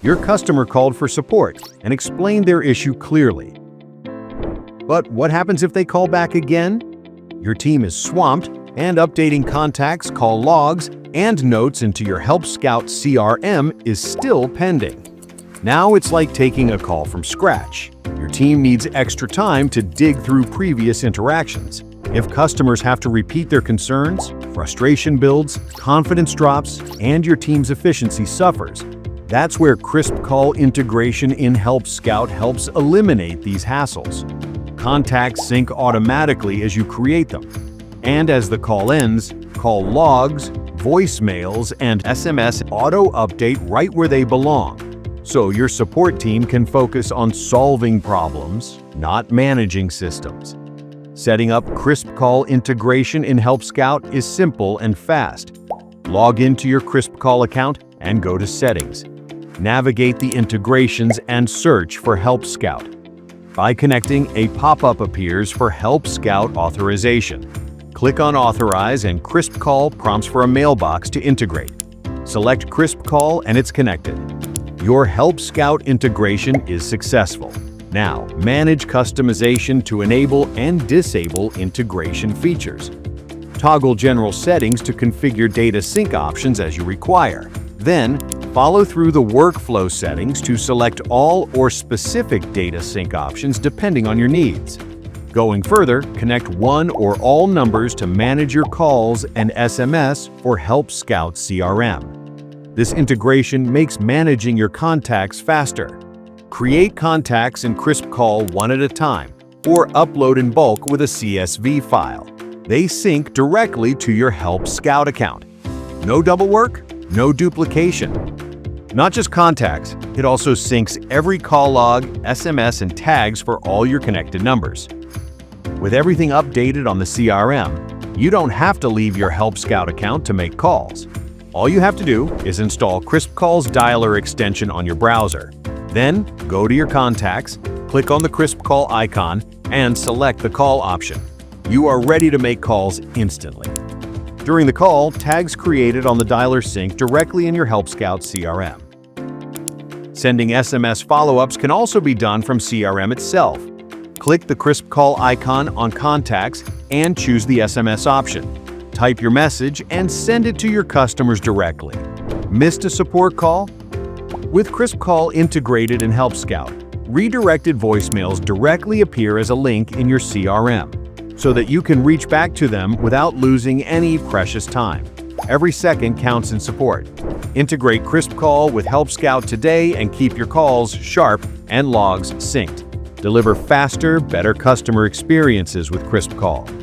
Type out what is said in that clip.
Your customer called for support and explained their issue clearly. But what happens if they call back again? Your team is swamped, and updating contacts, call logs, and notes into your Help Scout CRM is still pending. Now it's like taking a call from scratch. Your team needs extra time to dig through previous interactions. If customers have to repeat their concerns, frustration builds, confidence drops, and your team's efficiency suffers. That's where KrispCall integration in Help Scout helps eliminate these hassles. Contacts sync automatically as you create them. And as the call ends, call logs, voicemails, and SMS auto-update right where they belong. So your support team can focus on solving problems, not managing systems. Setting up KrispCall integration in Help Scout is simple and fast. Log into your KrispCall account and go to Settings. Navigate the integrations and search for Help Scout. By connecting, a pop-up appears for Help Scout authorization. Click on Authorize and KrispCall prompts for a mailbox to integrate. Select KrispCall and it's connected. Your Help Scout integration is successful. Now, manage customization to enable and disable integration features. Toggle general settings to configure data sync options as you require. Then, follow through the workflow settings to select all or specific data sync options depending on your needs. Going further, connect one or all numbers to manage your calls and SMS for Help Scout CRM. This integration makes managing your contacts faster. Create contacts in KrispCall one at a time, or upload in bulk with a CSV file. They sync directly to your Help Scout account. No double work, no duplication. Not just contacts, it also syncs every call log, SMS, and tags for all your connected numbers. With everything updated on the CRM, you don't have to leave your Help Scout account to make calls. All you have to do is install KrispCall's dialer extension on your browser. Then, go to your contacts, click on the KrispCall icon, and select the call option. You are ready to make calls instantly. During the call, tags created on the dialer sync directly in your Help Scout CRM. Sending SMS follow-ups can also be done from CRM itself. Click the KrispCall icon on Contacts and choose the SMS option. Type your message and send it to your customers directly. Missed a support call? With KrispCall integrated in Help Scout, redirected voicemails directly appear as a link in your CRM, so that you can reach back to them without losing any precious time. Every second counts in support. Integrate KrispCall with Help Scout today and keep your calls sharp and logs synced. Deliver faster, better customer experiences with KrispCall.